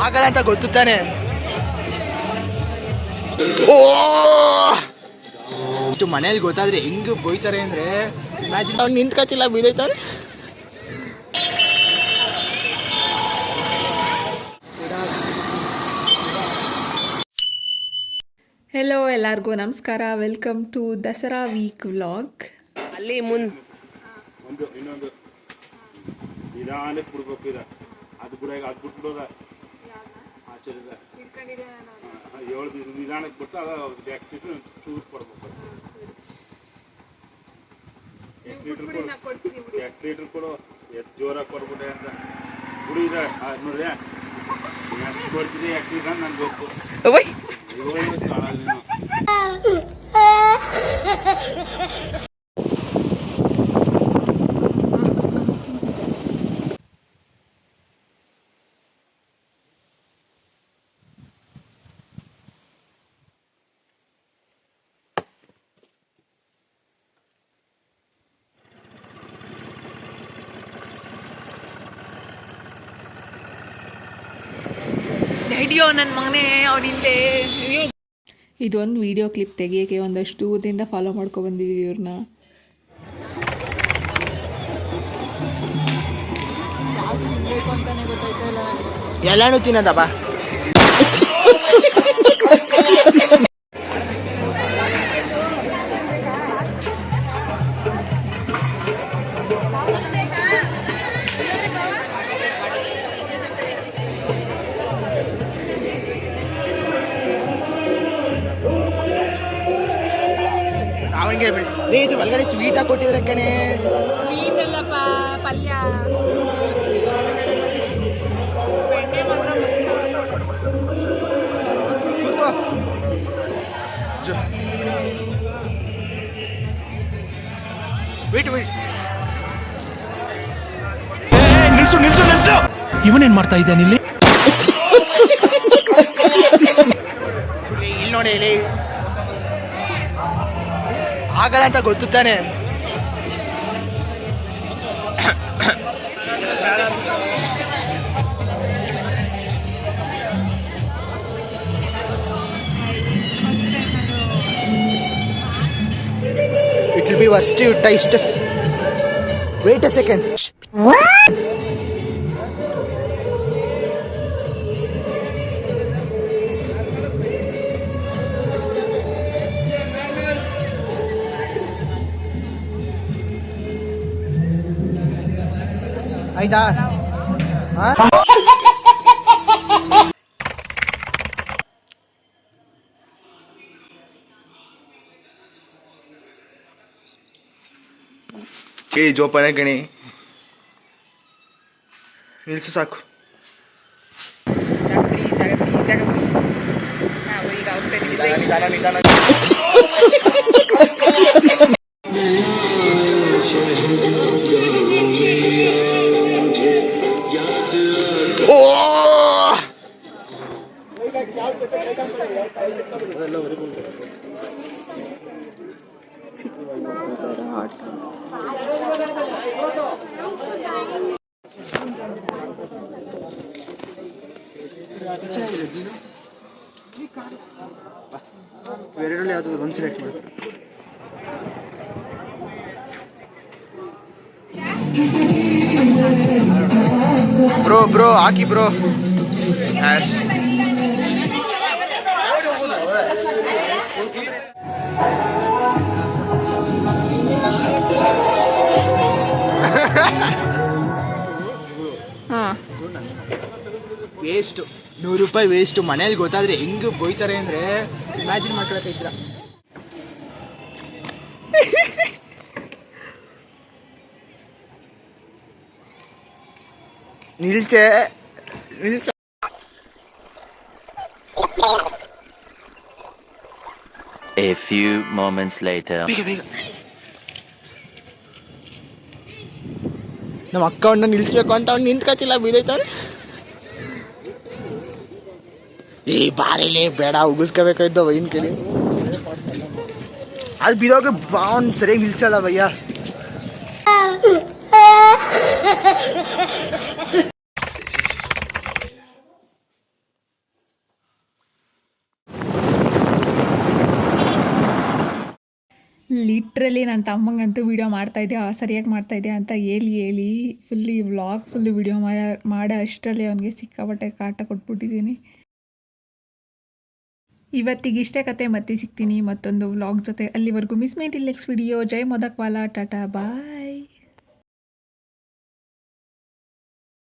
ಆಗಲ್ಲ ಅಂತ ಗೊತ್ತು ತಾನೆ. ಇಷ್ಟು ಮನೇಲಿ ಗೊತ್ತಾದ್ರೆ ಹೆಂಗ್ ಬೈತಾರೆ ಅಂದ್ರೆ ಇಮ್ಯಾಜಿನ್. ಅವ್ನು ನಿಂತ್ಕತಿಲ್ಲ, ಬೀಳೈತಾರೆ. ಹೆಲೋ, ಎಲ್ಲರಿಗೂ ನಮಸ್ಕಾರ. Welcome to Dasara week vlog. ಅಲ್ಲಿ ಇನ್ನೊಂದು ನಿಧಾನಕ್ಕೆ ಬಿಡ್ಬೇಕು. ಅದು ಬಿಟ್ಬಿಡೋದ ಆಚರಿದ ಹೇಳ್ದು ನಿಧಾನಕ್ಕೆ ಬಿಟ್ಟು ಅದು ಚೂರು ಕೊಡ್ಬೇಕು. ಎಷ್ಟು ಲೀಟ್ರ್ ಕೊಡು, ಎಷ್ಟು ಜೋರಾಗಿ ಕೊಡ್ಬಿಟ್ಟೆ ಅಂತ ಬಿಡು. ಇದೆ ನೋಡ್ರಿ, ಎಷ್ಟು ಕೊಡ್ತೀನಿ, ಎಷ್ಟು ಲೀಟ್ರ್ ನನ್ಗೆ ಬೇಕು. ಹಿಡಿಯೋ ನನ್ನ ಮಗನೇ ಅವನಿಂದೆ. ಇದೊಂದು ವಿಡಿಯೋ ಕ್ಲಿಪ್ ತೆಗಿಯೋಕ್ಕೆ ಒಂದಷ್ಟು ದೂರದಿಂದ ಫಾಲೋ ಮಾಡ್ಕೊ ಬಂದಿದ್ದೀವಿ ಇವ್ರನ್ನ. ಎಲ್ಲಾನು ತಿನ್ನೋದಪ್ಪ. ಇದು ಒಳಗಡೆ ಸ್ವೀಟ್ ಆಗಿ ಕೊಟ್ಟಿದ್ರೆ ಕಣೆ. ಸ್ವೀಟ್ ಅಲ್ಲಪ್ಪ, ಪಲ್ಯ. ಬೆಣ್ಣೆ ಮಾತ್ರ ಮಸ್ತ್. ನಿಲ್ಸು. ಇವನೇನ್ ಮಾಡ್ತಾ ಇದ್ದಾನೆ ಇಲ್ಲಿ? ಇಲ್ಲಿ ನೋಡಿ, ಇಲ್ಲಿ ಆಗಲ್ಲ ಅಂತ ಗೊತ್ತು ತಾನೆ. It will be worst you taste. Wait a second. ಆಯ್ತಾ? ಜೋಪಾನ ಗಣಿ, ನಿಲ್ಸು ಸಾಕು. ಎರಡರಲ್ಲಿ ಯಾವ್ದಾದ್ರು ಒಂದು ಸೆಲೆಕ್ಟ್ ಮಾಡಿ. ಬ್ರೋ ಹಾಕಿ ಬ್ರೋ. ವೇಸ್ಟು, 100 ರೂಪಾಯಿ ವೇಸ್ಟು. ಮನೇಲಿ ಗೊತ್ತಾದ್ರೆ ಹೆಂಗ್ ಬೈತಾರೆ ಅಂದ್ರೆ imagine ಮಾಡ್ಕೊಳಕ್ಕಾಯ್ತಿಲ್ಲ. ನಿಲ್ಸೆ. A few moments later. ನಮ್ಮ ಅಕ್ಕ ಅವನ್ನ ನಿಲ್ಸ್ಬೇಕು ಅಂತ ಅವ್ನು ನಿಂತ್ಕತಿಲ್ಲ, ಬೀಳೈತಾರೆ. ಈ ಬಾರಿಲಿ ಬೇಡ, ಉಗಿಸ್ಕೋಬೇಕಾಯ್ತು ವೈನ್ ಕೇಳಿ. ಅದು ಬಿದೋಗಿ ಅವ್ನು ಸರಿಯಾಗಿ ನಿಲ್ಸಲ್ಲ ಭಯ್ಯ. ಲಿಟ್ರಲಿ ನನ್ನ ತಮ್ಮಂಗಂತೂ ವೀಡಿಯೋ ಮಾಡ್ತಾಯಿದ್ದೆ ಸರಿಯಾಗಿ ಮಾಡ್ತಾಯಿದ್ದೆ ಅಂತ ಹೇಳಿ ಫುಲ್ ಈ ವ್ಲಾಗ್ ಫುಲ್ಲು ವೀಡಿಯೋ ಮಾಡೋ ಅಷ್ಟರಲ್ಲಿ ಅವನಿಗೆ ಸಿಕ್ಕಾಪಟ್ಟೆ ಕಾಟ ಕೊಟ್ಬಿಟ್ಟಿದ್ದೀನಿ. ಇವತ್ತಿಗಿಷ್ಟೇ ಕತೆ, ಮತ್ತೆ ಸಿಗ್ತೀನಿ ಮತ್ತೊಂದು ವ್ಲಾಗ್ ಜೊತೆ. ಅಲ್ಲಿವರೆಗೂ miss my till next video. ಜೈ ಮೊದಕ್ ವಾಲಾ, ಟಾಟಾ ಬಾಯ್.